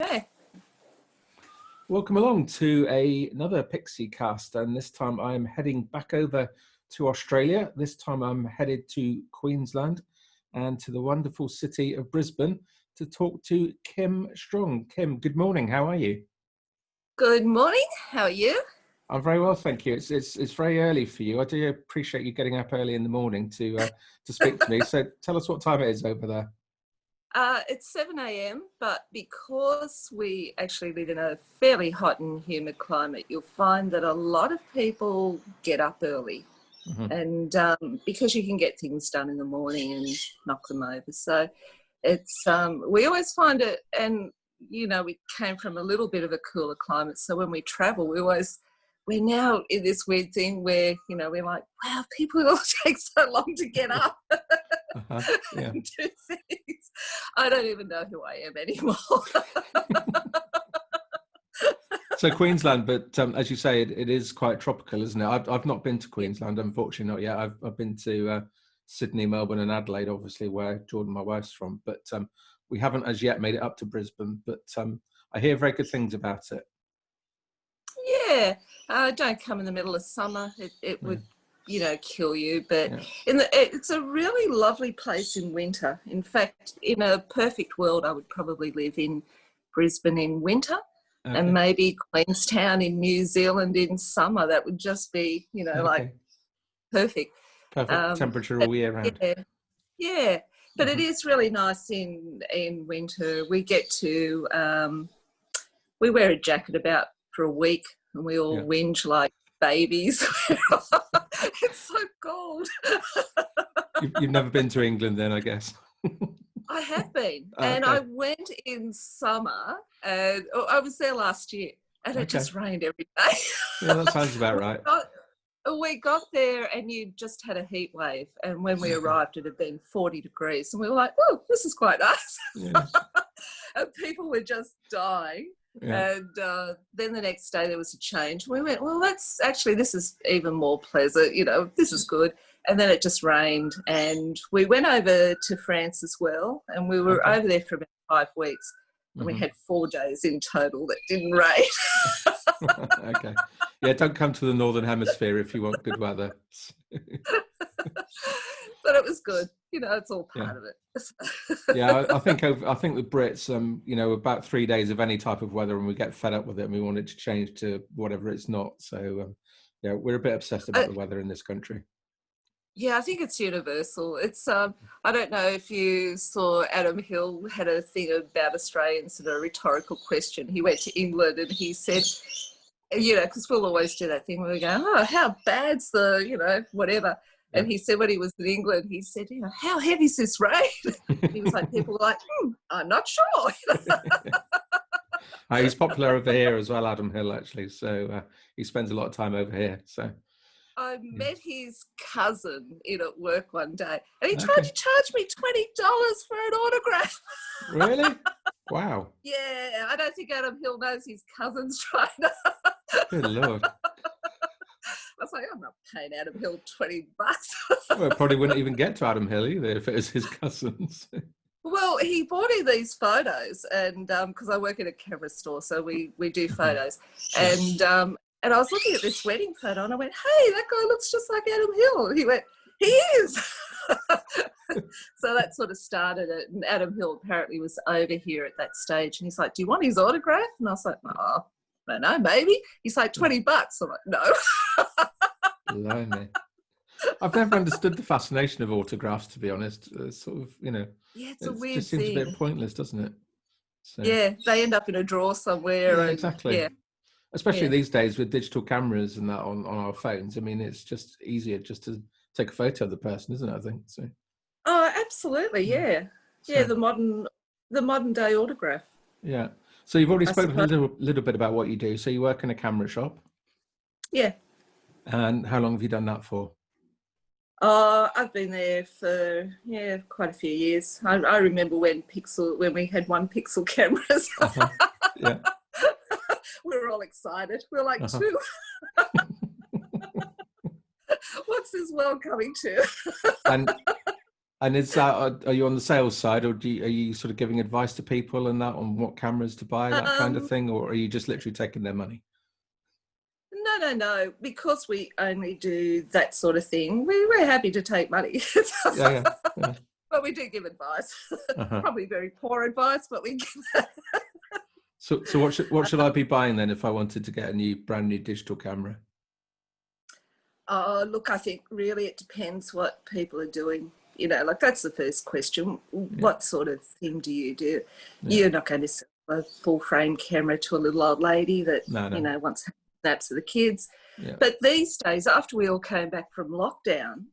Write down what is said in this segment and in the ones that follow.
Okay. Welcome along to another Pixiecast, and this time I'm heading back over to Australia. This time I'm headed to Queensland and to the wonderful city of Brisbane to talk to Kim Strong. Kim, good morning. How are you? Good morning. How are you? I'm very well, thank you. It's very early for you. I do appreciate you getting up early in the morning to speak to me. So tell us what time it is over there. It's 7 a.m, but because we actually live in a fairly hot and humid climate, you'll find that a lot of people get up early. And because you can get things done in the morning and knock them over. So it's, we always find it, and, we came from a little bit of a cooler climate. So when we travel, we're now in this weird thing where, we're like, wow, people all take so long to get up. Yeah. And do things. I don't even know who I am anymore. So Queensland, but as you say, it is quite tropical, isn't it? I've not been to Queensland, unfortunately, not yet. I've been to Sydney, Melbourne, and Adelaide, obviously, where Jordan, my wife's from. But we haven't as yet made it up to Brisbane. But I hear very good things about it. Yeah, don't come in the middle of summer. It would, kill you. But it's a really lovely place in winter. In fact, in a perfect world, I would probably live in Brisbane in winter. Okay. And maybe Queenstown in New Zealand in summer. That would just be, like perfect. Perfect temperature all year round. Yeah. But it is really nice in winter. We get to, we wear a jacket about for a week and we all whinge like babies. It's so cold. You've never been to England then, I guess. I have been, and I went in summer, and I was there last year, and it just rained every day. Yeah, that sounds about right. We got there, and you just had a heat wave, and when we arrived, it had been 40 degrees, and we were like, "Oh, this is quite nice." Yeah. And people were just dying. Yeah. And then the next day there was a change. We went, well, this is even more pleasant. This is good. And then it just rained, and we went over to France as well, and we were over there for about 5 weeks, and we had 4 days in total that didn't rain. Okay. Yeah, don't come to the Northern Hemisphere if you want good weather. But it was good. It's all part of it. Yeah, I think the Brits, about 3 days of any type of weather, and we get fed up with it, and we want it to change to whatever it's not. So, we're a bit obsessed about the weather in this country. Yeah, I think it's universal. It's I don't know if you saw Adam Hill had a thing about Australians and a rhetorical question. He went to England and he said, because we'll always do that thing where we go, oh, how bad's the, whatever. And he said when he was in England, he said, how heavy's this rain? He was like, people were like, I'm not sure. He's popular over here as well, Adam Hill, actually. So he spends a lot of time over here. So I met his cousin in at work one day, and he tried to charge me $20 for an autograph. Really? Wow. Yeah, I don't think Adam Hill knows his cousin's trying to. Good Lord. I was like, I'm not paying Adam Hill $20. Well, it probably wouldn't even get to Adam Hill either if it was his cousins. Well, he bought me these photos, and because I work in a camera store, so we do photos, and I was looking at this wedding photo, and I went, hey, that guy looks just like Adam Hill. And he went, he is. So that sort of started it. And Adam Hill apparently was over here at that stage. And he's like, do you want his autograph? And I was like, oh, I don't know, maybe. He's like, $20. I'm like, no. Blimey. I've never understood the fascination of autographs, to be honest. Sort of, yeah, it's a weird just seems a bit pointless, doesn't it? So. Yeah, they end up in a drawer somewhere. Yeah, and, exactly. Yeah. Especially these days with digital cameras and that on our phones. I mean, it's just easier just to take a photo of the person, isn't it? I think so. Oh, absolutely, yeah. Yeah, the modern day autograph. Yeah. So you've already spoken a little bit about what you do. So you work in a camera shop. Yeah. And how long have you done that for? I've been there for quite a few years. I remember when we had 1 pixel cameras. Yeah. We were all excited. We were like, 2. What's this world coming to? And is that, are you on the sales side, or are you sort of giving advice to people and that on what cameras to buy, that kind of thing, or are you just literally taking their money? No. Because we only do that sort of thing, we're happy to take money. Yeah. But we do give advice. Uh-huh. Probably very poor advice, but we give it. So what should I be buying then if I wanted to get a brand new digital camera? Oh, look, I think really it depends what people are doing. Like that's the first question. What sort of thing do you do? Yeah. You're not going to sell a full frame camera to a little old lady that, No. wants snaps of the kids. Yeah. But these days, after we all came back from lockdown,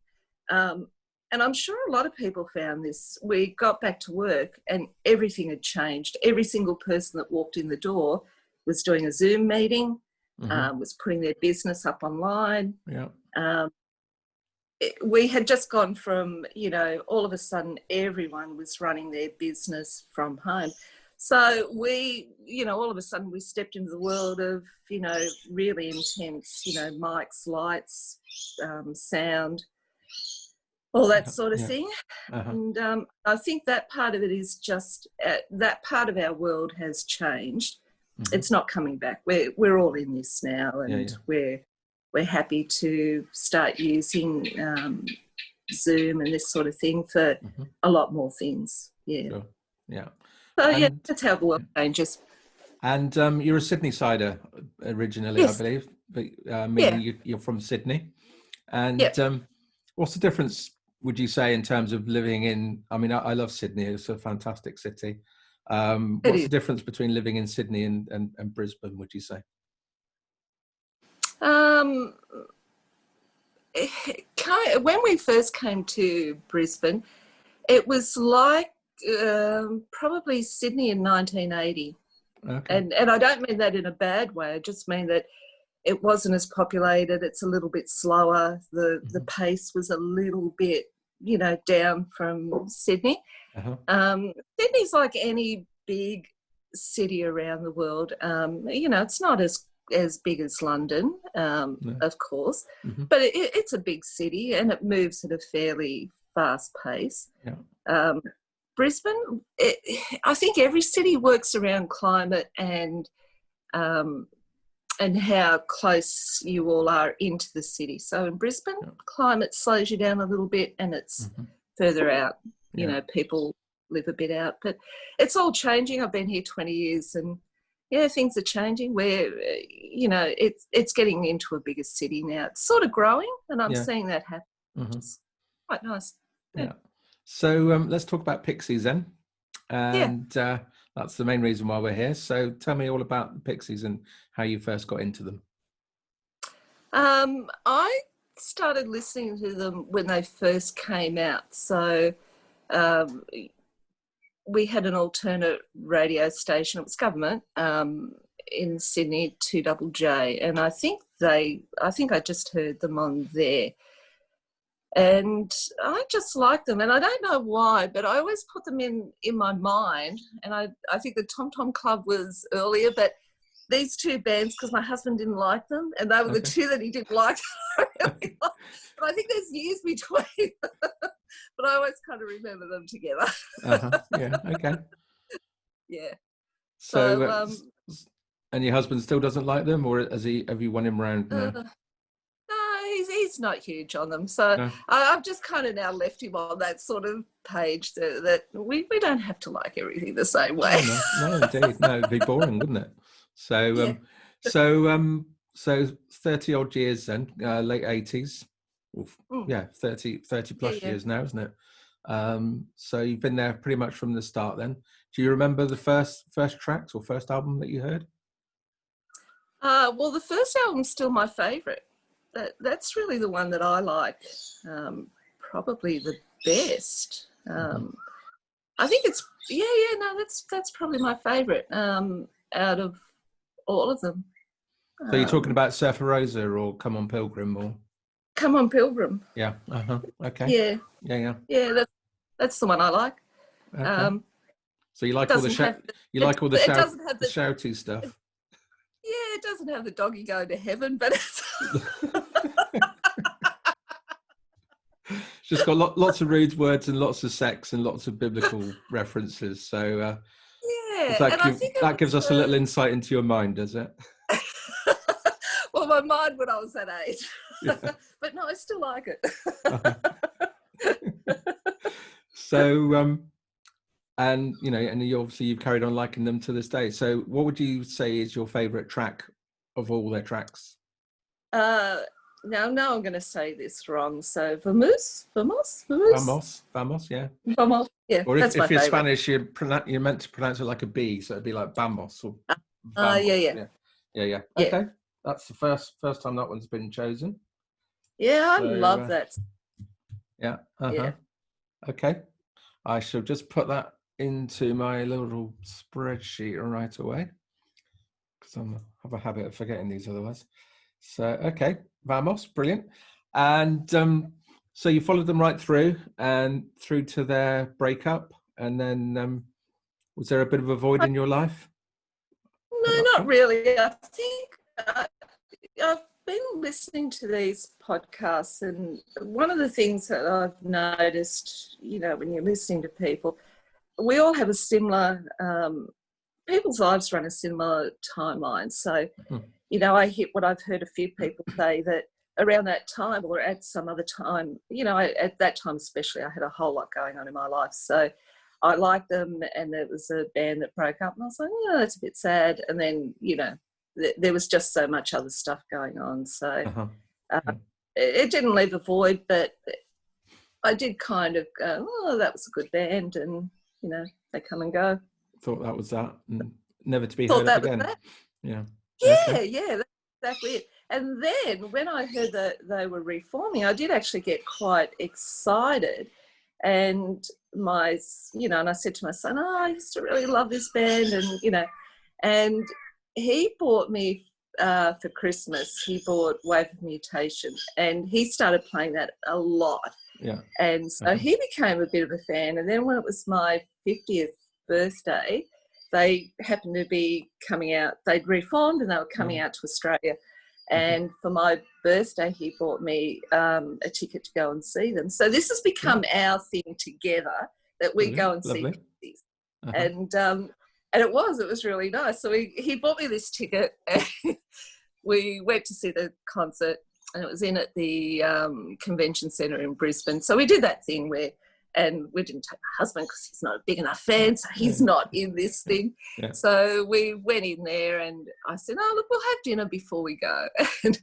and I'm sure a lot of people found this, we got back to work and everything had changed. Every single person that walked in the door was doing a Zoom meeting, was putting their business up online. Yeah. We had just gone from, all of a sudden everyone was running their business from home. So we, all of a sudden we stepped into the world of, really intense, mics, lights, sound, all that sort of thing. And I think that part of it is just, that part of our world has changed. It's not coming back. We're all in this now, and we're happy to start using Zoom and this sort of thing for a lot more things. Yeah. Sure. Yeah. So that's how the world changes. And you're a Sydneysider originally, yes. I believe, but meaning you're from Sydney. And what's the difference, would you say, in terms of living in? I mean, I love Sydney; it's a fantastic city. What's the difference between living in Sydney and Brisbane, would you say? When we first came to Brisbane, it was like probably Sydney in 1980. Okay. And I don't mean that in a bad way. I just mean that it wasn't as populated. It's a little bit slower. The pace was a little bit, down from Sydney. Sydney's like any big city around the world. It's not as big as London, of course, but it's a big city and it moves at a fairly fast pace. Yeah. Brisbane, I think every city works around climate and how close you all are into the city. So in Brisbane, climate slows you down a little bit and it's further out. People live a bit out, but it's all changing. I've been here 20 years and things are changing where, it's getting into a bigger city now. It's sort of growing and I'm seeing that happen, which is quite nice. Yeah. So let's talk about Pixies then. And that's the main reason why we're here. So tell me all about the Pixies and how you first got into them. I started listening to them when they first came out. So we had an alternate radio station. It was government in Sydney, 2JJ, and I think I just heard them on there. And I just like them, and I don't know why, but I always put them in my mind. And I think the Tom Tom Club was earlier, but these two bands, because my husband didn't like them, and they were the two that he didn't like. But I think there's years between, but I always kind of remember them together. Yeah, okay. Yeah. So and your husband still doesn't like them, or have you won him round now? He's not huge on them. So I've just kind of now left him on that sort of page that we don't have to like everything the same way. No, indeed. No, it'd be boring, wouldn't it? So, so 30 odd years then, late 80s. 30 plus years now, isn't it? So you've been there pretty much from the start then. Do you remember the first tracks or first album that you heard? Well, the first album's still my favourite. That's really the one that I like, probably the best. I think it's that's probably my favourite out of all of them. So you're talking about Surfer Rosa or Come On Pilgrim or? Come On Pilgrim. Yeah. Okay. Yeah. That's the one I like. Okay. So you like all the shouty stuff. Yeah, it doesn't have the doggy going to heaven, but it's just got lots of rude words and lots of sex and lots of biblical references. So yeah, and I think that gives us a little insight into your mind, does it? Well, my mind when I was that age. Yeah. But no, I still like it. So, and you've carried on liking them to this day. So what would you say is your favourite track of all their tracks? Now I'm going to say this wrong. So Vamos, yeah. Vamos, yeah. Vamos, yeah. Or that's if my you're favourite. Spanish, you're meant to pronounce it like a B, so it'd be like Vamos or Vamos. Yeah. Okay, that's the first time that one's been chosen. Yeah, I love that. Yeah. Yeah. Okay, I shall just put that into my little spreadsheet right away because I have a habit of forgetting these otherwise. So, okay, Vamos, brilliant. And so you followed them right through to their breakup, and then was there a bit of a void in your life? No, not really. I think I've been listening to these podcasts, and one of the things that I've noticed, when you're listening to people, we all have a similar, people's lives run a similar timeline. So, I hit what I've heard a few people say that around that time or at some other time, at that time especially, I had a whole lot going on in my life. So I liked them, and there was a band that broke up, and I was like, oh, that's a bit sad. And then, there was just so much other stuff going on. So it didn't leave a void, but I did kind of go, oh, that was a good band, and, they come and go. Thought that was that, and never to be heard of again. Yeah. Okay. Yeah, that's exactly it. And then when I heard that they were reforming, I did actually get quite excited. And and I said to my son, oh, I used to really love this band. And he bought me for Christmas, he bought Wave of Mutation, and he started playing that a lot. Yeah. And so he became a bit of a fan. And then when it was my 50th birthday, they happened to be coming out. They'd reformed and they were coming out to Australia. And for my birthday, he bought me a ticket to go and see them. So this has become our thing together, that we go and see Pixies. And it was really nice. So he bought me this ticket, and we went to see the concert, and it was in at the convention centre in Brisbane. So we did that thing and we didn't take my husband because he's not a big enough fan, so he's not in this thing. Yeah. So we went in there, and I said, oh, look, we'll have dinner before we go. And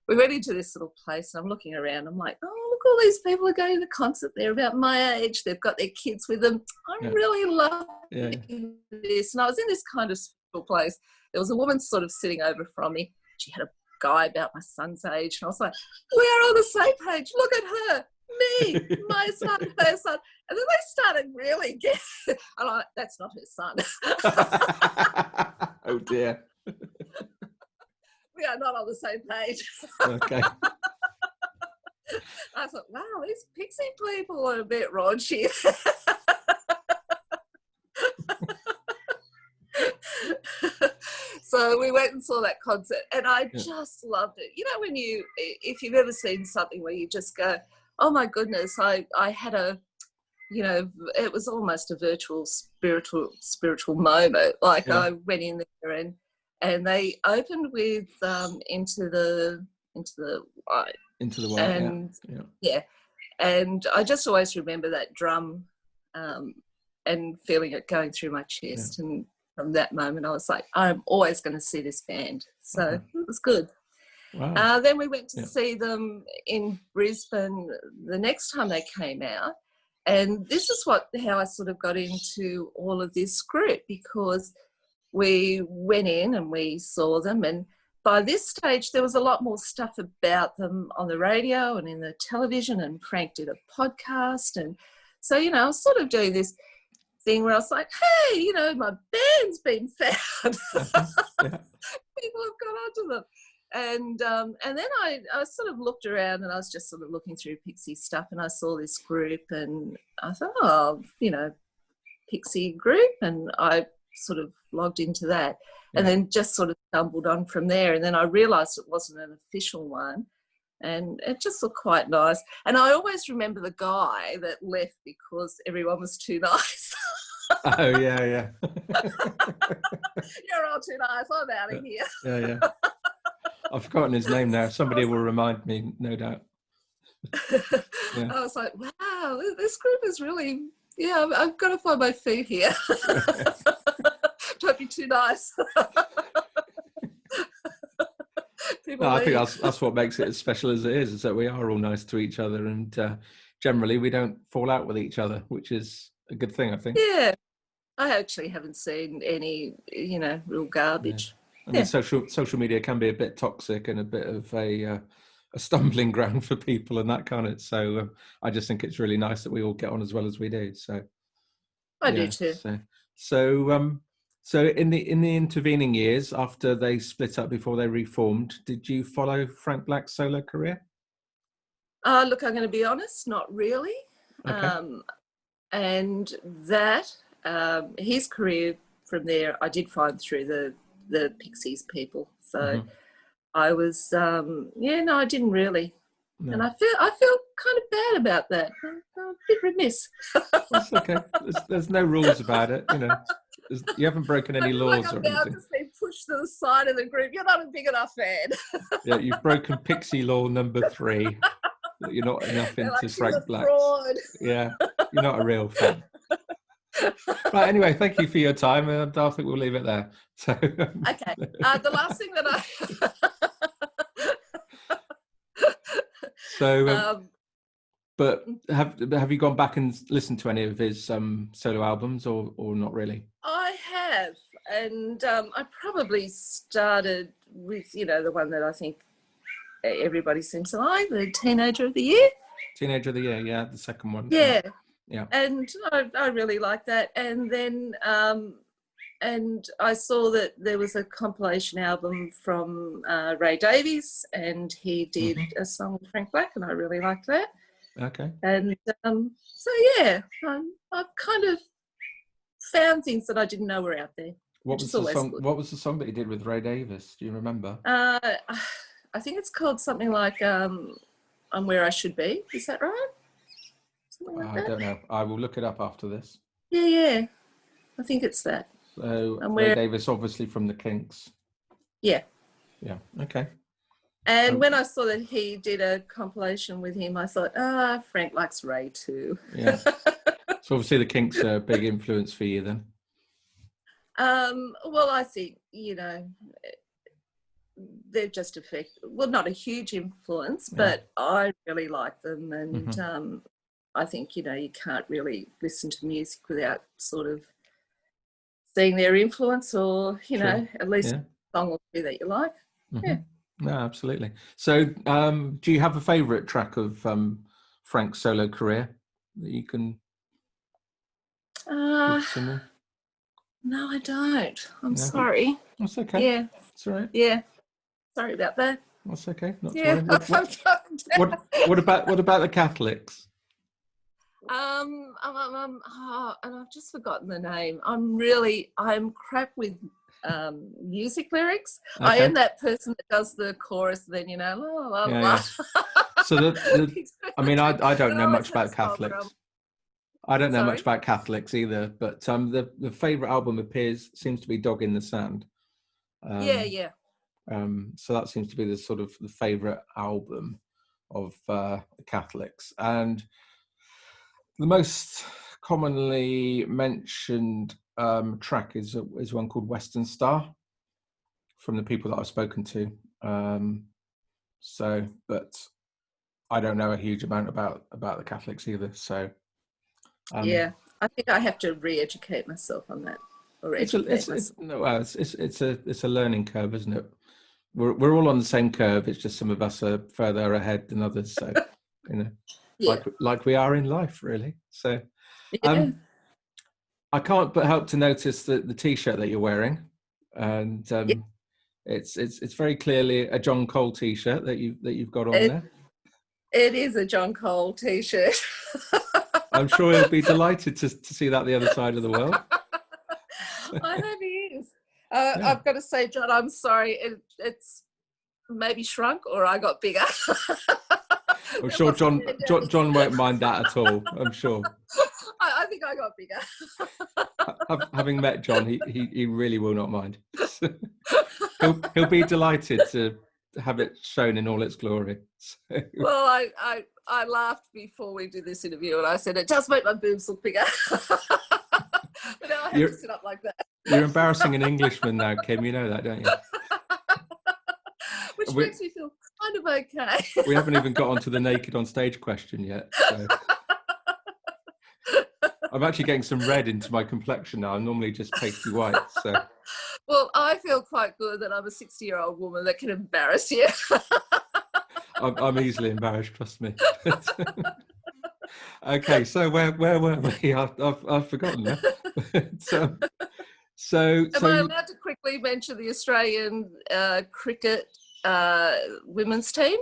we went into this little place, and I'm looking around. I'm like, oh, look, all these people are going to the concert. They're about my age. They've got their kids with them. I really love this. And I was in this kind of special place. There was a woman sort of sitting over from me. She had a guy about my son's age. And I was like, we are on the same page. Look at her. Me, my son, her son. And then they started really getting, I'm like, that's not her son. Oh dear. We are not on the same page. Okay. I thought, wow, these Pixie people are a bit raunchy. So we went and saw that concert, and I just loved it. When if you've ever seen something where you just go, oh my goodness, I had it was almost a virtual spiritual moment. Like I went in there, and they opened with Into the Light. Into the Light, and and I just always remember that drum and feeling it going through my chest. And from that moment, I was like, I'm always going to see this band. So it was good. Wow. Then we went to see them in Brisbane the next time they came out. And this is how I sort of got into all of this group, because we went in and we saw them. And by this stage, there was a lot more stuff about them on the radio and in the television, and Frank did a podcast. And so, I was sort of doing this thing where I was like, hey, my band's been found. People have gone onto them. And then I sort of looked around, and I was just sort of looking through Pixie stuff, and I saw this group, and I thought, oh, Pixie group, and I sort of logged into that, and then just sort of stumbled on from there. And then I realised it wasn't an official one, and it just looked quite nice. And I always remember the guy that left because everyone was too nice. Oh yeah. You're all too nice. I'm out of here. Yeah. I've forgotten his name now. Somebody will remind me, no doubt. Yeah. I was like, wow, this group is really, I've got to find my feet here. Don't be too nice. No, I think that's what makes it as special as it is that we are all nice to each other, and generally we don't fall out with each other, which is a good thing, I think. Yeah, I actually haven't seen any, real garbage. I mean, social media can be a bit toxic and a bit of a stumbling ground for people and that kind of. So I just think it's really nice that we all get on as well as we do. So I do too. So in the intervening years after they split up before they reformed, did you follow Frank Black's solo career? Look, I'm going to be honest, not really. Okay. And that his career from there, I did find through the Pixies people. So I was, I didn't really. No. And I feel kind of bad about that. I'm a bit remiss. That's okay. There's no rules about it, You haven't broken any laws or anything. I'm just being pushed to the side of the group. You're not a big enough fan. Yeah, you've broken Pixie law number 3. That you're not enough into Frank Black. Yeah, you're not a real fan. Right, anyway, thank you for your time, and I think we'll leave it there. So, okay. The last thing that but have you gone back and listened to any of his solo albums, or not really? I have, and I probably started with the one that I think everybody seems to like, the Teenager of the Year. Teenager of the Year, yeah, the second one. Yeah. And I really like that. And then and I saw that there was a compilation album from Ray Davies, and he did a song with Frank Black, and I really liked that. Okay. And so I've kind of found things that I didn't know were out there. What was the song? What was the song that he did with Ray Davies? Do you remember? I think it's called something like "I'm Where I Should Be." Is that right? I don't know. I will look it up after this. Yeah. I think it's that. So Ray Davies, obviously from the Kinks. Yeah. Yeah. Okay. And when I saw that he did a compilation with him, I thought, Frank likes Ray too. Yeah. So obviously the Kinks are a big influence for you then. Well, I think, they're just not a huge influence, but I really like them. And I think, you can't really listen to music without sort of seeing their influence, or, at least a song or two that you like. Yeah. No, absolutely. So do you have a favourite track of Frank's solo career that you can give someone? No, I don't. I'm sorry. That's okay. Yeah. That's all right. Yeah. Sorry about that. That's okay. Not to worry. What about the Catholics? And I've just forgotten the name. I'm crap with music lyrics. Okay. I am that person that does the chorus, then la la la la. So I don't know much about Catholics. I don't know much about Catholics either, but the favourite album seems to be Dog in the Sand. Yeah. So that seems to be the sort of the favourite album of the Catholics, and the most commonly mentioned track is one called Western Star from the people that I've spoken to. But I don't know a huge amount about the Catholics either. So I think I have to re-educate myself on that. It's a learning curve, isn't it? We're all on the same curve. It's just some of us are further ahead than others. So like we are in life, really. So I can't but help to notice the T-shirt that you're wearing, and it's very clearly a John Cole T-shirt that you've got on there. It is a John Cole T-shirt. I'm sure he'll be delighted to see that the other side of the world. I hope he is. I've got to say, John, I'm sorry. maybe shrunk or I got bigger. I'm sure John won't mind that at all. I'm sure. I think I got bigger. Having met John, he really will not mind. he'll be delighted to have it shown in all its glory. So. Well, I laughed before we did this interview, and I said it does make my boobs look bigger. But now I have to sit up like that. You're embarrassing an Englishman now, Kim. You know that, don't you? Which makes me feel kind of okay. We haven't even got onto the naked on stage question yet. So. I'm actually getting some red into my complexion now. I'm normally just pasty white. So. Well, I feel quite good that I'm a 60-year-old woman that can embarrass you. I'm easily embarrassed, trust me. Okay, so where were we? I've forgotten now. So Am I allowed to quickly mention the Australian cricket women's team?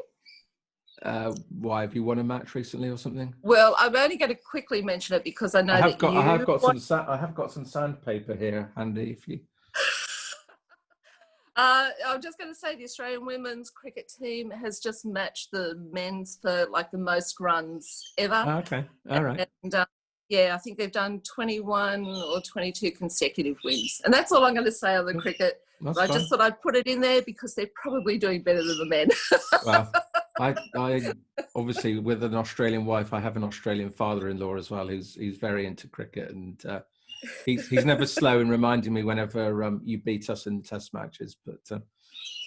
Why, have you won a match recently or something? Well, I'm only going to quickly mention it because I know I have got some sandpaper here handy if you. I'm just going to say the Australian women's cricket team has just matched the men's for like the most runs ever. Oh, okay, all right. And yeah, I think they've done 21 or 22 consecutive wins, and that's all I'm going to say on the cricket. I just thought I'd put it in there because they're probably doing better than the men. Well, I obviously, with an Australian wife, I have an Australian father-in-law as well who's very into cricket, and he's never slow in reminding me whenever you beat us in test matches. But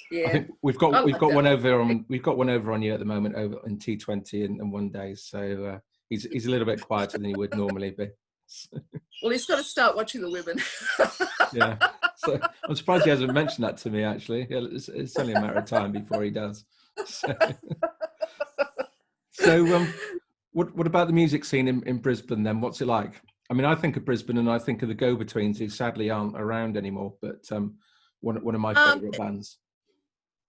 yeah, I think we've got one over on you at the moment over in T20 and one day. So he's a little bit quieter than he would normally be. Well, he's got to start watching the women. Yeah. So I'm surprised he hasn't mentioned that to me, actually. It's only a matter of time before he does. So what about the music scene in Brisbane then? What's it like? I mean, I think of Brisbane and I think of the Go-Betweens, who sadly aren't around anymore, but one of my favourite bands.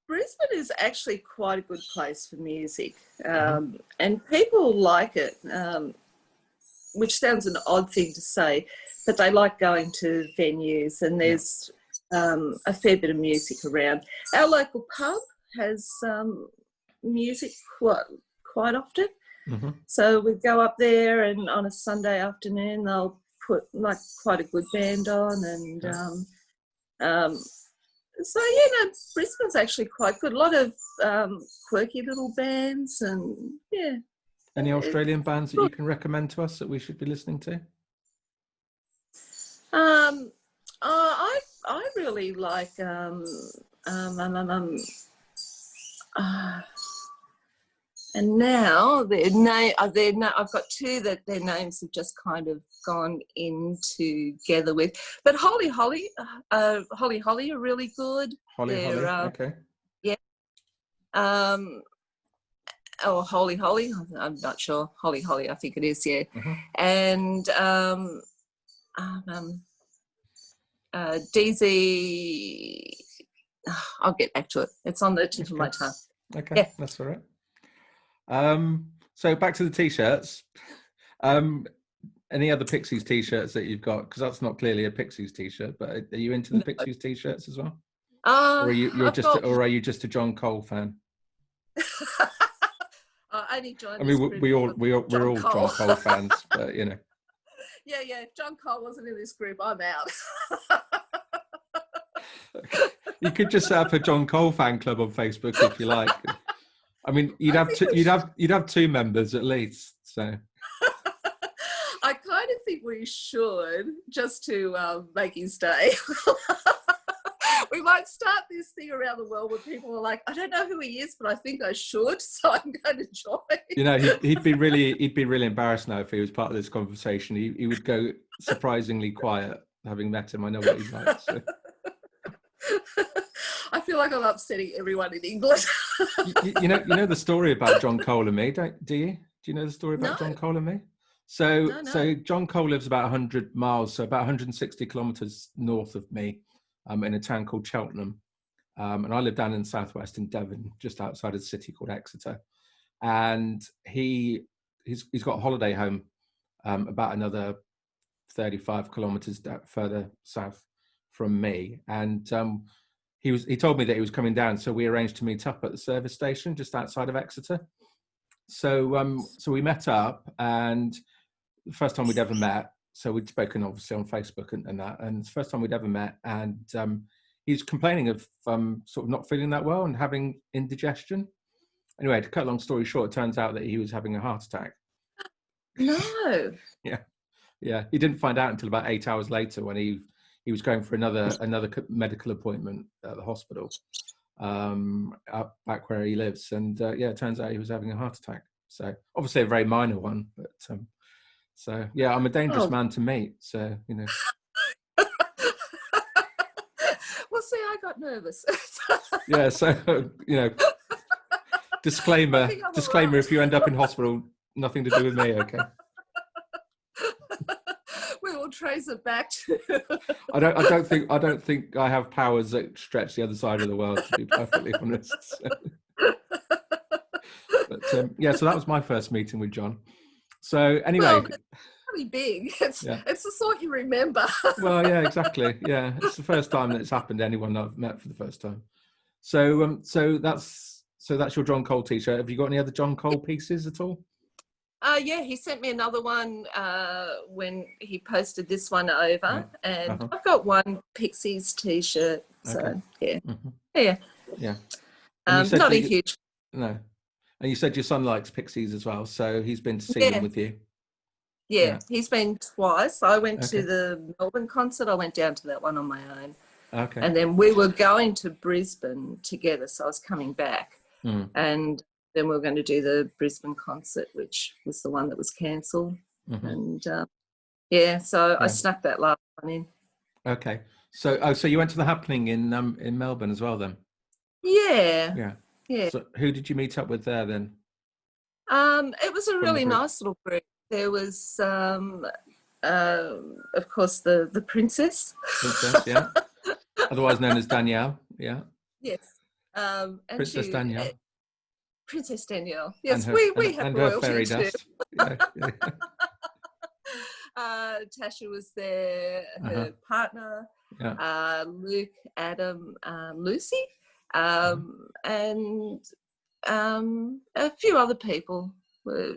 Brisbane is actually quite a good place for music, and people like it, which sounds an odd thing to say, but they like going to venues, and there's a fair bit of music around. Our local pub has music quite often. Mm-hmm. So we go up there, and on a Sunday afternoon they'll put like quite a good band on, and so Brisbane's actually quite good. A lot of quirky little bands, and yeah. Any Australian bands that you can recommend to us that we should be listening to? I really like and now I've got two that their names have just kind of gone in together with. But Holly are really good. Holly, okay. Yeah. Or Holly, I'm not sure. Holly, I think it is, yeah. Mm-hmm. And DZ, I'll get back to it. It's on the tip of my tongue. Okay, yeah. That's all right. So back to the T-shirts. Any other Pixies T-shirts that you've got? Because that's not clearly a Pixies T-shirt, but are you into the Pixies T-shirts as well? Or are you just a John Cole fan? Only John. I mean, we're all John Cole fans, but you know. Yeah. If John Cole wasn't in this group, I'm out. You could just set up a John Cole fan club on Facebook if you like. I mean, you'd have two members at least. So. I kind of think we should, just to make his day. We might start this thing around the world where people are like, I don't know who he is, but I think I should, so I'm going to join. You know, he'd be really embarrassed now if he was part of this conversation. He would go surprisingly quiet, having met him. I know what he's like. So. I feel like I'm upsetting everyone in England. you know the story about John Cole and me, do you? Do you know the story about John Cole and me? So John Cole lives about 100 miles, so about 160 kilometres north of me, in a town called Cheltenham. And I live down in southwest in Devon, just outside of the city called Exeter. And he's got a holiday home about another 35 kilometres further south from me. And he told me that he was coming down, so we arranged to meet up at the service station just outside of Exeter. So we met up, and the first time we'd ever met. So we'd spoken obviously on Facebook and that, and it's the first time we'd ever met. And he's complaining of sort of not feeling that well and having indigestion. Anyway, to cut a long story short, it turns out that he was having a heart attack. No. Yeah. He didn't find out until about 8 hours later when he was going for another medical appointment at the hospital up back where he lives. And it turns out he was having a heart attack. So obviously a very minor one, but so yeah, I'm a dangerous man to meet. So, you know. Well, see, I got nervous. Yeah, so, you know, disclaimer, if you end up in hospital, nothing to do with me, okay? We will trace it back to... I don't think I have powers that stretch the other side of the world, to be perfectly honest. So. But so that was my first meeting with John. So anyway, well, it's really big. It's the sort you remember. Well, yeah, exactly. Yeah, it's the first time that it's happened to anyone I've met for the first time. So that's your John Cole T-shirt. Have you got any other John Cole pieces at all? Yeah, he sent me another one when he posted this one over, and I've got one Pixies T-shirt. So yeah. Not a huge. No. And you said your son likes Pixies as well, so he's been to see them with you. Yeah, he's been twice. I went to the Melbourne concert. I went down to that one on my own. Okay. And then we were going to Brisbane together, so I was coming back. And then we were going to do the Brisbane concert, which was the one that was cancelled. And so I snuck that last one in. Okay. So you went to the happening in Melbourne as well then? Yeah. So who did you meet up with there then? It was a really nice little group. There was, of course, the princess. Princess, yeah. Otherwise known as Danielle, yeah. Yes. And Princess Danielle. Princess Danielle. Yes, and we have and royalty her fairy too. dust. Tasha was there, her partner, Luke, Adam, Lucy, and a few other people.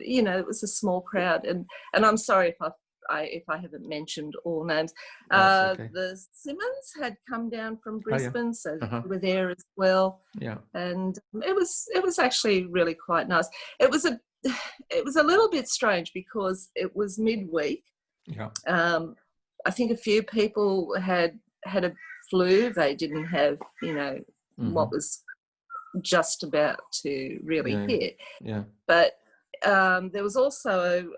You know, it was a small crowd, and I'm sorry if I haven't mentioned all names. The Simmons had come down from Brisbane, so they were there as well. Yeah, and it was actually really quite nice. It was a little bit strange because it was midweek. Yeah. I think a few people had a flu. They didn't have, what was just about to really hit. Yeah. But there was also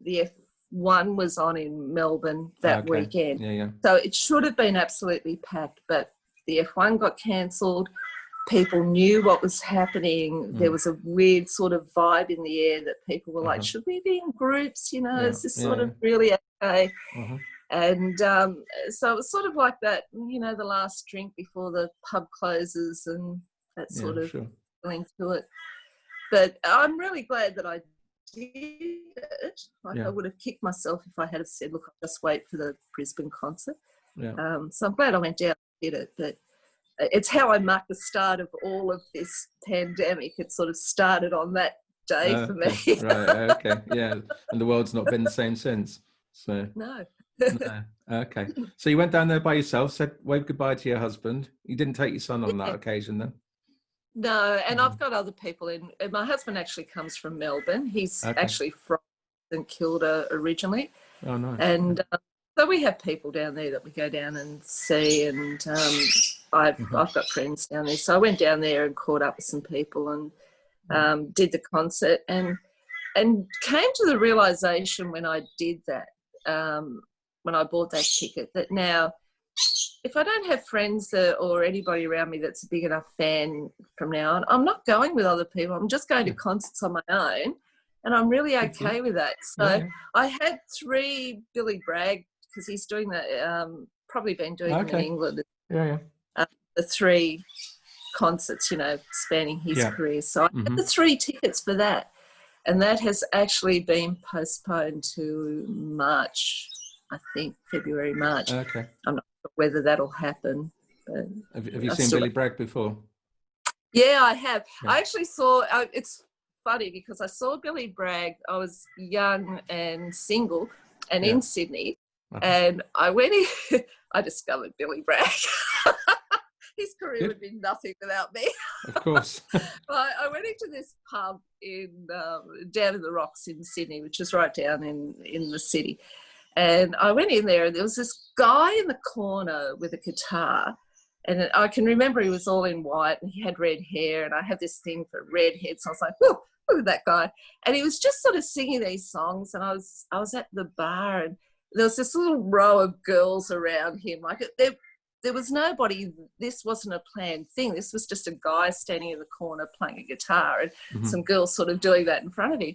the F1 was on in Melbourne that weekend. Yeah. So it should have been absolutely packed, but the F1 got cancelled. People knew what was happening. There was a weird sort of vibe in the air that people were like, should we be in groups? Is this sort of really okay? And so it was sort of like that, the last drink before the pub closes and that sort of feeling to it. But I'm really glad that I did it. I would have kicked myself if I had have said, look, I'll just wait for the Brisbane concert. Yeah. So I'm glad I went down and did it. But it's how I marked the start of all of this pandemic. It sort of started on that day for me. Right, okay, yeah. And the world's not been the same since. So No. Okay. So you went down there by yourself, waved goodbye to your husband. You didn't take your son on that occasion then? No, and I've got other people in. My husband actually comes from Melbourne. He's actually from St Kilda originally. Oh, nice. And so we have people down there that we go down and see, and I've got friends down there. So I went down there and caught up with some people and did the concert and came to the realisation when I did that, when I bought that ticket, that now if I don't have friends or anybody around me that's a big enough fan from now on, I'm not going with other people. I'm just going to concerts on my own, and I'm really okay with that. So I had 3 Billy Bragg, because he's doing that, probably been doing them in England. The 3 concerts, spanning his career. So I had the 3 tickets for that, and that has actually been postponed to March, I think, February, March. Okay. I'm not sure whether that'll happen, Have you seen Billy Bragg before? Yeah, I have. Yeah. I actually saw, it's funny because I saw Billy Bragg. I was young and single and in Sydney. And I went in, I discovered Billy Bragg. His career would be nothing without me. Of course. I went into this pub down in the Rocks in Sydney, which is right down in the city. And I went in there and there was this guy in the corner with a guitar. And I can remember he was all in white and he had red hair, and I had this thing for redheads. So I was like, oh, look at that guy. And he was just sort of singing these songs, and I was at the bar, and there was this little row of girls around him. Like there was nobody. This wasn't a planned thing. This was just a guy standing in the corner playing a guitar, and some girls sort of doing that in front of him.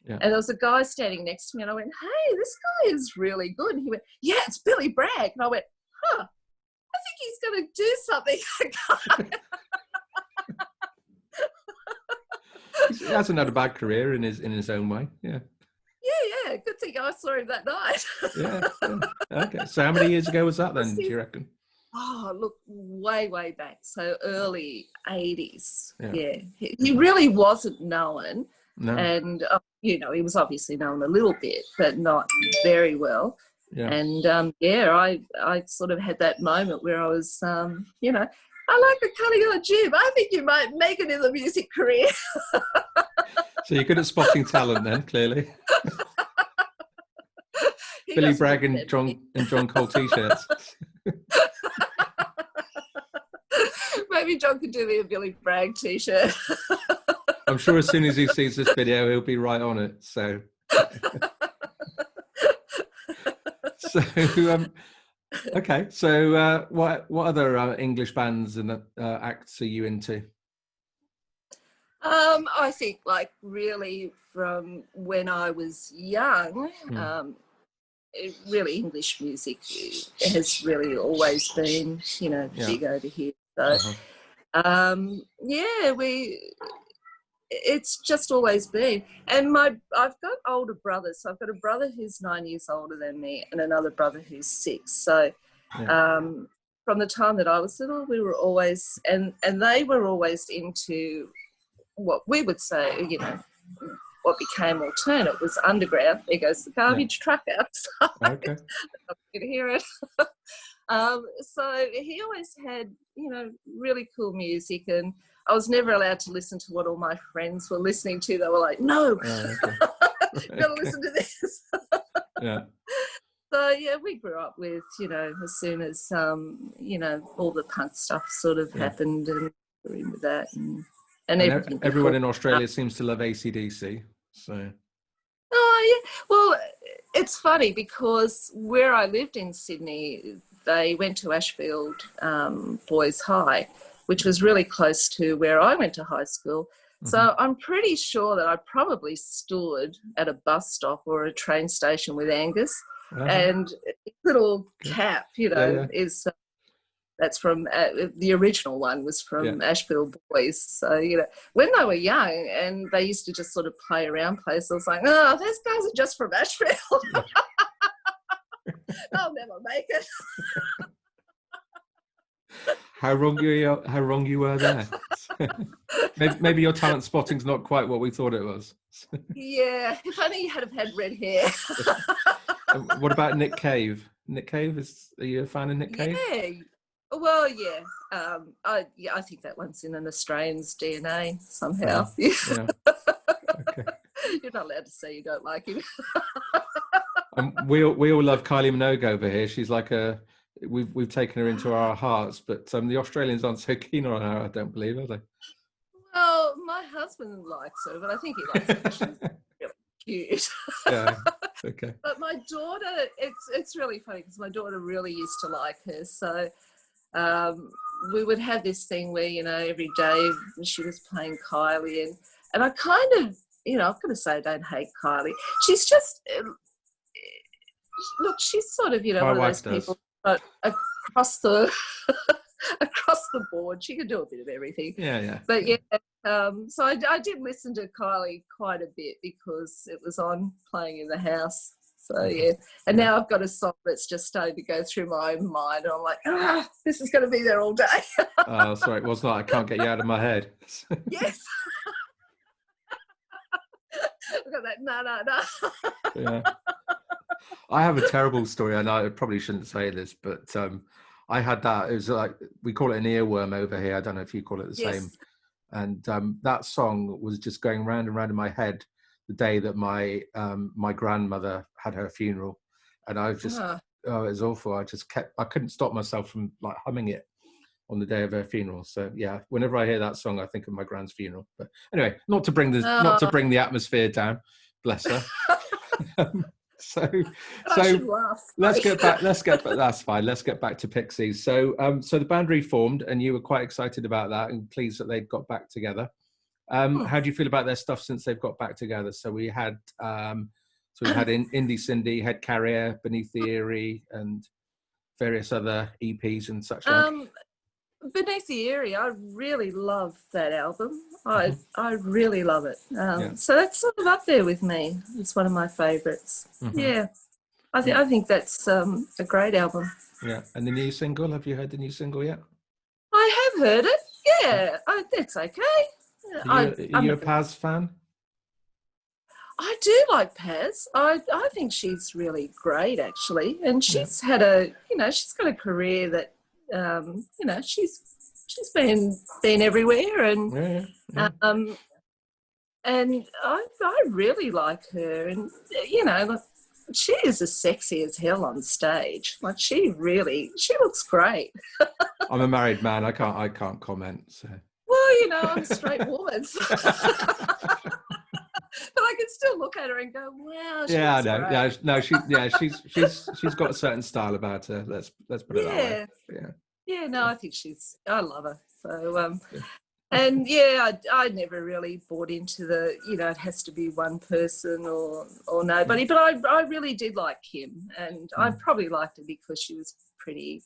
Yeah. And there was a guy standing next to me, and I went, hey, this guy is really good. And he went, yeah, it's Billy Bragg. And I went, huh. I think he's going to do something. He hasn't had a bad career in his own way. Yeah. Yeah. Good thing I saw him that night. Yeah. Okay. So how many years ago was that then, do you reckon? Oh, look, way back. So early 80s. Yeah. He really wasn't known. No. And, he was obviously known a little bit, but not very well. Yeah. And, I sort of had that moment where I was, I like the colour of your jib. I think you might make it in the music career. So you're good at spotting talent then, clearly. Billy Bragg and John Cole T-shirts. Maybe John could do me a Billy Bragg T-shirt. I'm sure as soon as he sees this video, he'll be right on it. So... okay. So, what other English bands and acts are you into? I think, like, really from when I was young, really English music has really always been, big over here. So, it's just always been. And I've got older brothers. So I've got a brother who's 9 years older than me and another brother who's 6. So from the time that I was little, we were always, and they were always into what we would say, what became alternate was underground. There goes the garbage truck outside. Okay. You can hear it. So he always had, really cool music, and I was never allowed to listen to what all my friends were listening to. They were like, no, you've got to listen to this. So, we grew up with, as soon as, all the punk stuff sort of happened, and we were into that. And everyone in Australia seems to love AC/DC. So. Oh, yeah. Well, it's funny because where I lived in Sydney, they went to Ashfield Boys High, which was really close to where I went to high school. So I'm pretty sure that I probably stood at a bus stop or a train station with Angus, and his little cap, is that's from the original one was from Ashfield Boys. So, when they were young and they used to just sort of play around places, I was like, oh, those guys are just from Ashfield. I'll never make it. How wrong you were there. Maybe your talent spotting's not quite what we thought it was. Yeah, if only you had red hair. What about Nick Cave? Nick Cave, are you a fan of Nick Cave? Yeah. Well, yeah. I think that one's in an Australian's DNA somehow. Yeah. Okay. You're not allowed to say you don't like him. We all love Kylie Minogue over here. She's like we've taken her into our hearts, but the Australians aren't so keen on her, I don't believe, are they? Well, my husband likes her, but I think he likes her because she's really cute. Yeah. Okay. But my daughter, it's really funny because my daughter really used to like her. So we would have this thing where, every day she was playing Kylie, and I kind of, I've got to say I don't hate Kylie. She's just, look, she's sort of, one of those people across the board. She can do a bit of everything. Yeah. But so I did listen to Kylie quite a bit because it was on playing in the house. So, yeah. And now I've got a song that's just starting to go through my mind. And I'm like, this is going to be there all day. Oh, sorry. It was like, I can't get you out of my head. Yes. I've got that, no. Yeah. I have a terrible story. I know I probably shouldn't say this, but I had that. It was like, we call it an earworm over here. I don't know if you call it the same. And that song was just going round and round in my head the day that my grandmother had her funeral, and I was just it was awful. I couldn't stop myself from like humming it on the day of her funeral. So yeah, whenever I hear that song, I think of my grand's funeral. But anyway, not to bring the atmosphere down, bless her. So let's get back. That's fine. Let's get back to Pixies. So the band reformed, and you were quite excited about that, and pleased that they'd got back together. How do you feel about their stuff since they've got back together? So we had Indie Cindy, Head Carrier, Beneath the Eyrie, and various other EPs and such like. Beneath the Eyrie, I really love that album. I really love it. So that's sort of up there with me. It's one of my favourites. Mm-hmm. Yeah, I think that's a great album. Yeah, and the new single, have you heard the new single yet? I have heard it. Yeah, that's okay. Are you a Paz fan? I do like Paz. I think she's really great, actually, and she's had she's got a career that she's been everywhere, and and I really like her, and she is as sexy as hell on stage. Like she looks great. I'm a married man. I can't comment. So. Well, I'm a straight woman. So. But I can still look at her and go, "Wow, she looks great." Yeah, no, she's got a certain style about her. Let's put it that way. Yeah, no, I think I love her. So, and I never really bought into the, it has to be one person or nobody. But I really did like Kim, and I probably liked her because she was pretty,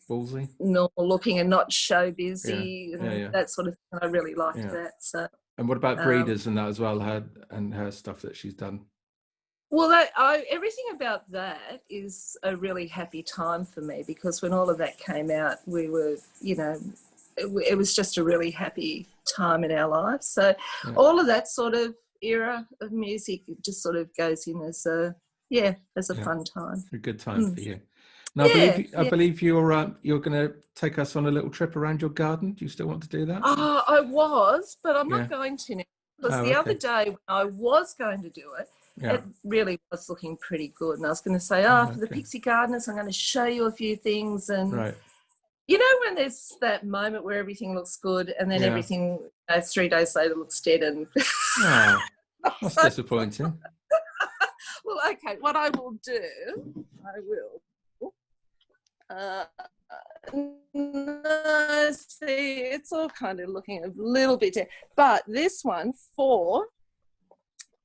ballsy, normal looking and not show busy and that sort of thing. I really liked that. So. And what about Breeders and that as well? Her stuff that she's done. Well, everything about that is a really happy time for me, because when all of that came out, we were, it was just a really happy time in our lives. So all of that sort of era of music just sort of goes in as a fun time. A good time for you. Now, I believe you're going to take us on a little trip around your garden. Do you still want to do that? Oh, I was, but I'm not going to now. Because the other day when I was going to do it, it really was looking pretty good. And I was going to say, for the Pixie Gardeners, I'm going to show you a few things. And, when there's that moment where everything looks good and then everything 3 days later looks dead. And that's disappointing. Well, okay, what I will do, no, see, it's all kind of looking a little bit dead. But this one for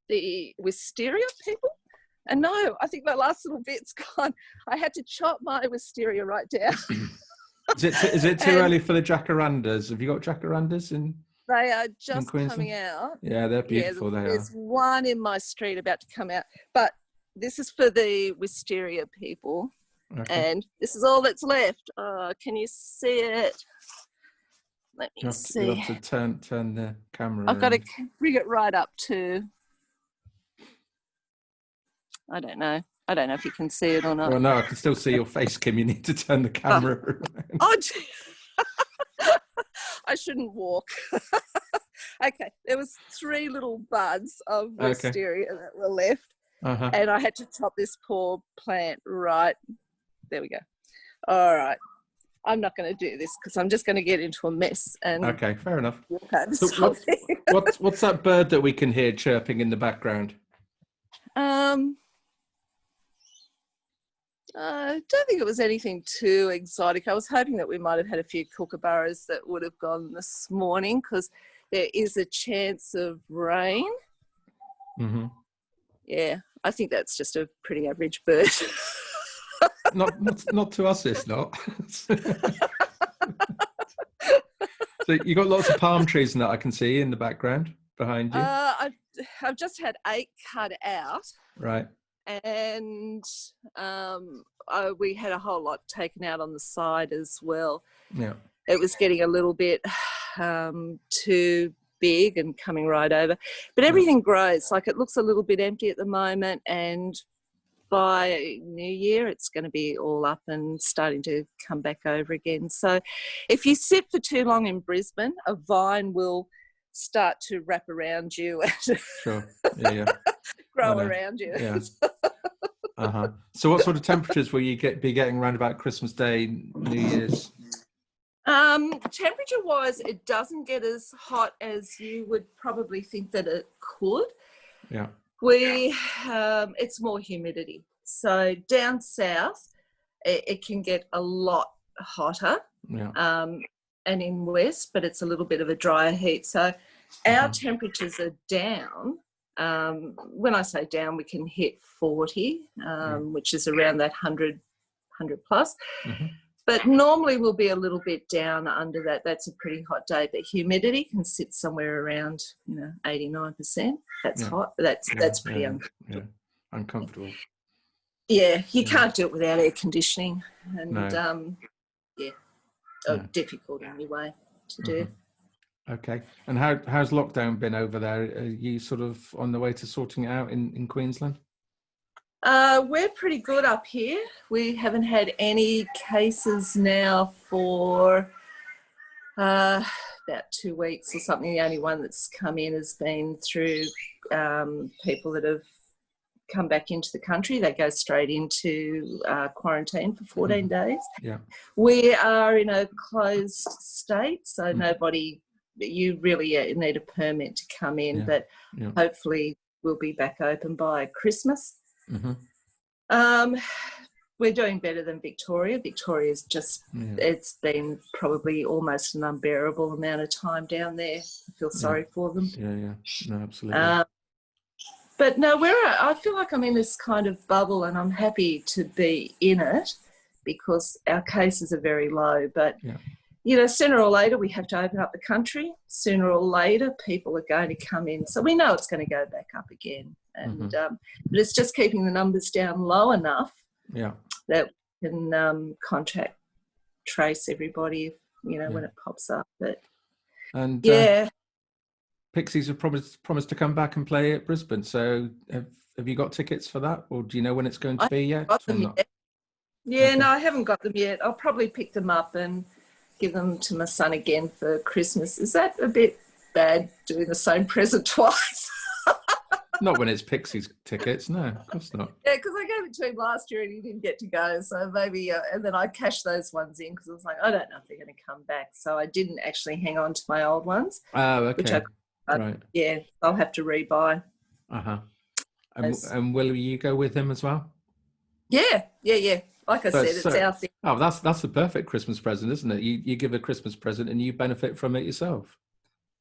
the wisteria people, and no, I think that last little bit's gone. I had to chop my wisteria right down. Is it too early for the jacarandas? Have you got jacarandas in? They are just coming out. Yeah, they're beautiful. There's one in my street about to come out, but this is for the wisteria people. Okay. And this is all that's left. Can you see it? Let me see. You'll have to turn the camera. I've got to bring it right up to. I don't know if you can see it or not. Well, no, I can still see your face, Kim. You need to turn the camera around. I shouldn't walk. Okay, there was 3 little buds of wisteria that were left, and I had to chop this poor plant right. There we go. All right. I'm not going to do this because I'm just going to get into a mess. And okay, fair enough. So what's that bird that we can hear chirping in the background? I don't think it was anything too exotic. I was hoping that we might have had a few kookaburras that would have gone this morning, because there is a chance of rain. Mm-hmm. Yeah, I think that's just a pretty average bird. Not to us, it's not. So you got lots of palm trees and that I can see in the background behind you. I've just had 8 cut out. Right. And we had a whole lot taken out on the side as well. Yeah. It was getting a little bit too big and coming right over. But everything grows. Like, it looks a little bit empty at the moment, and by New Year it's going to be all up and starting to come back over again. So if you sit for too long in Brisbane, a vine will start to wrap around you and Sure. Yeah. grow around you. Yeah. So what sort of temperatures will you be getting around about Christmas Day, New Year's? Temperature wise, it doesn't get as hot as you would probably think that it could. Yeah. It's more humidity. So down south, it can get a lot hotter. Yeah. And in west, but it's a little bit of a drier heat. So our temperatures are down. When I say down, we can hit 40, which is around that 100 plus. Mm-hmm. But normally we'll be a little bit down under that. That's a pretty hot day. But humidity can sit somewhere around, 89%. That's hot. That's pretty uncomfortable. Yeah. Uncomfortable. Yeah, you can't do it without air conditioning. And, difficult anyway to do. Okay. And how's lockdown been over there? Are you sort of on the way to sorting it out in Queensland? We're pretty good up here. We haven't had any cases now for about 2 weeks or something. The only one that's come in has been through people that have come back into the country. They go straight into quarantine for 14 days. Yeah. We are in a closed state, so you really need a permit to come in, but hopefully we'll be back open by Christmas. We're doing better than Victoria. Victoria's just, it's been probably almost an unbearable amount of time down there. I feel sorry for them. No, absolutely. But no, I feel like I'm in this kind of bubble, and I'm happy to be in it because our cases are very low. But, sooner or later we have to open up the country. Sooner or later people are going to come in. So we know it's going to go back up again. And but it's just keeping the numbers down low enough that we can contact trace everybody, when it pops up. But Pixies have promised to come back and play at Brisbane. So have you got tickets for that, or do you know when it's going to be yet? Got them yet. Yeah, no, I haven't got them yet. I'll probably pick them up and give them to my son again for Christmas. Is that a bit bad, doing the same present twice? Not when it's Pixies tickets, no, of course not. Yeah, because I gave it to him last year and he didn't get to go, so maybe, and then I cashed those ones in because I was like, I don't know if they're going to come back, so I didn't actually hang on to my old ones. Oh, okay. Right. Yeah, I'll have to rebuy. And will you go with him as well? Yeah. Like I said, it's our thing. Oh, that's the perfect Christmas present, isn't it? You give a Christmas present and you benefit from it yourself.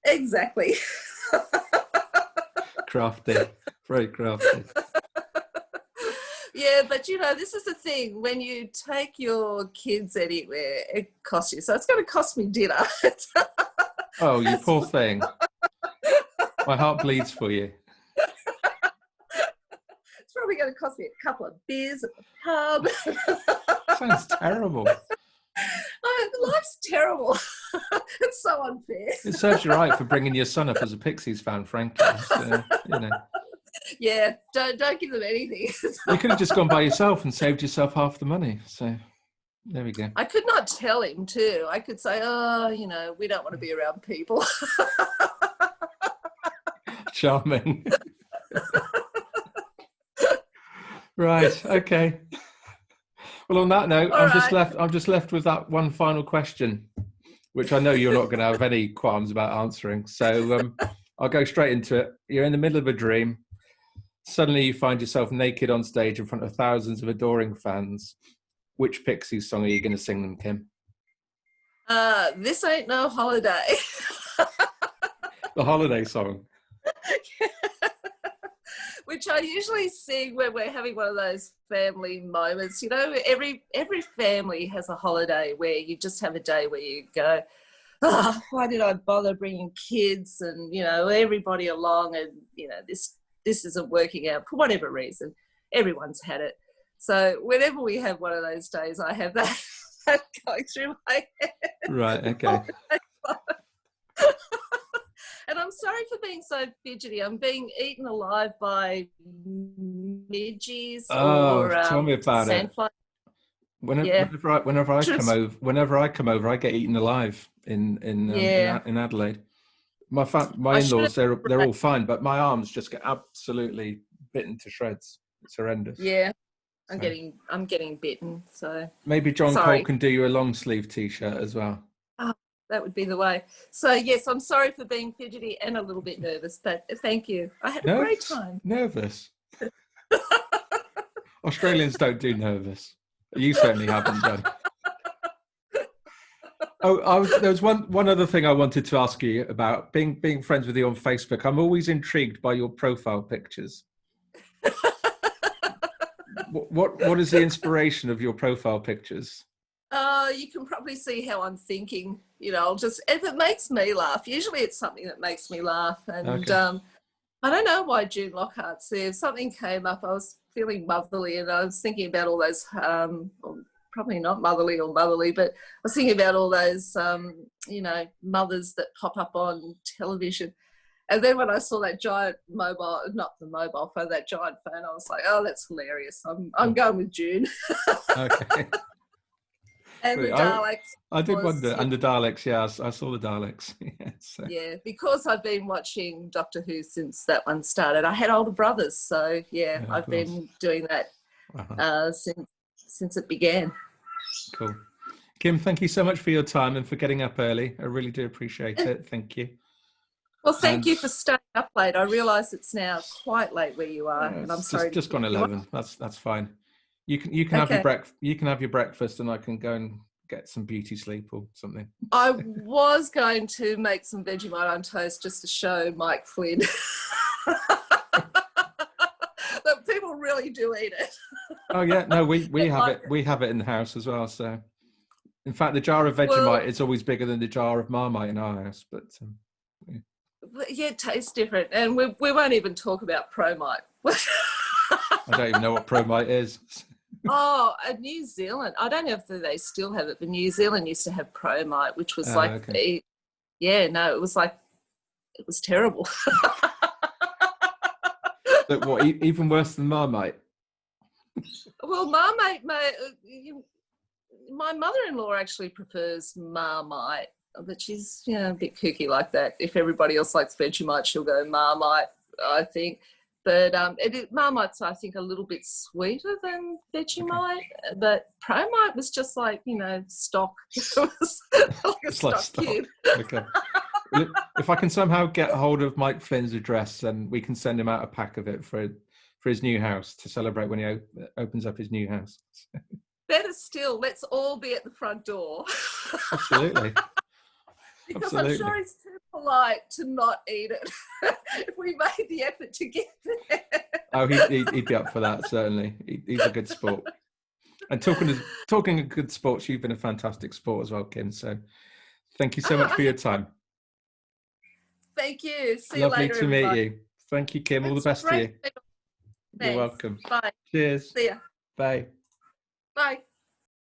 Exactly. Crafty, very crafty. Yeah, but this is the thing. When you take your kids anywhere, it costs you. So it's going to cost me dinner. Oh, you poor thing. My heart bleeds for you. It's probably going to cost me a couple of beers at the pub. Sounds terrible. Life's terrible. It's so unfair. It serves you right for bringing your son up as a Pixies fan, frankly. So, Yeah, don't give them anything. You could have just gone by yourself and saved yourself half the money. So there we go. I could not tell him too. I could say, we don't want to be around people. Charming. Right. Okay. Well, on that note, I'm just left with that one final question, which I know you're not going to have any qualms about answering. So I'll go straight into it. You're in the middle of a dream. Suddenly you find yourself naked on stage in front of thousands of adoring fans. Which Pixies song are you going to sing them, Kim? This Ain't No Holiday. The holiday song. Which I usually sing when we're having one of those family moments. Every family has a holiday where you just have a day where you go, oh, why did I bother bringing kids and, you know, everybody along, and, you know, this isn't working out for whatever reason. Everyone's had it. So whenever we have one of those days, I have that going through my head. Right, okay. And I'm sorry for being so fidgety. I'm being eaten alive by midges or tell me about sandflies. Whenever I come over, I get eaten alive in Adelaide. My in-laws, they're all fine, but my arms just get absolutely bitten to shreds. It's horrendous. Yeah, I'm getting bitten. So maybe John Cole can do you a long sleeve T-shirt as well. Oh, that would be the way. So yes, I'm sorry for being fidgety and a little bit nervous, but thank you. I had a great time. Nervous. Australians don't do nervous. You certainly haven't done. There was one other thing I wanted to ask you about being friends with you on Facebook. I'm always intrigued by your profile pictures. What is the inspiration of your profile pictures? You can probably see how I'm thinking. You know, if it makes me laugh. Usually, it's something that makes me laugh, and I don't know why June Lockhart's there. Something came up. I was feeling motherly, and I was thinking about all those. Probably not motherly, but I was thinking about all those, you know, mothers that pop up on television. And then when I saw that giant mobile, not the mobile phone, that giant phone, I was like, oh, that's hilarious. I'm going with June. Okay. And the Daleks. I did wonder, and the Daleks, yeah, I saw the Daleks. Yeah, because I've been watching Doctor Who since that one started. I had older brothers, so yeah I've been doing that since it began. Cool. Kim, thank you so much for your time and for getting up early. I really do appreciate it. Thank you. Well, thank you for staying up late. I realise it's now quite late where you are, and I'm sorry. Just gone 11. That's fine. You can have your breakfast. You can have your breakfast, and I can go and get some beauty sleep or something. I was going to make some Vegemite on toast just to show Mike Flynn that people really do eat it. Oh yeah, no, we have it. We have it in the house as well. So, in fact, the jar of Vegemite is always bigger than the jar of Marmite in our house. But yeah, it tastes different, and we won't even talk about Promite. I don't even know what Promite is. Oh, New Zealand. I don't know if they still have it, but New Zealand used to have Promite, which was it was terrible. But what, even worse than Marmite? Well, Marmite, my mother-in-law actually prefers Marmite, but she's a bit kooky like that. If everybody else likes Vegemite, she'll go Marmite, I think. But Marmite's, I think, a little bit sweeter than Vegemite. Okay. But Promite was just like, stock. It was like a stock cube. Okay. Well, if I can somehow get hold of Mike Flynn's address, then we can send him out a pack of it for his new house to celebrate when he opens up his new house. Better still, let's all be at the front door. Absolutely. Because Absolutely. I'm sure he's too polite to not eat it if we made the effort to get there. Oh, he'd be up for that, certainly. He's a good sport. And talking of good sports, you've been a fantastic sport as well, Kim. So thank you so much for your time. Thank you. See you later. Lovely to meet you. Thank you, Kim. All the best to you. Thanks. You're welcome. Bye. Cheers. See ya. Bye. Bye.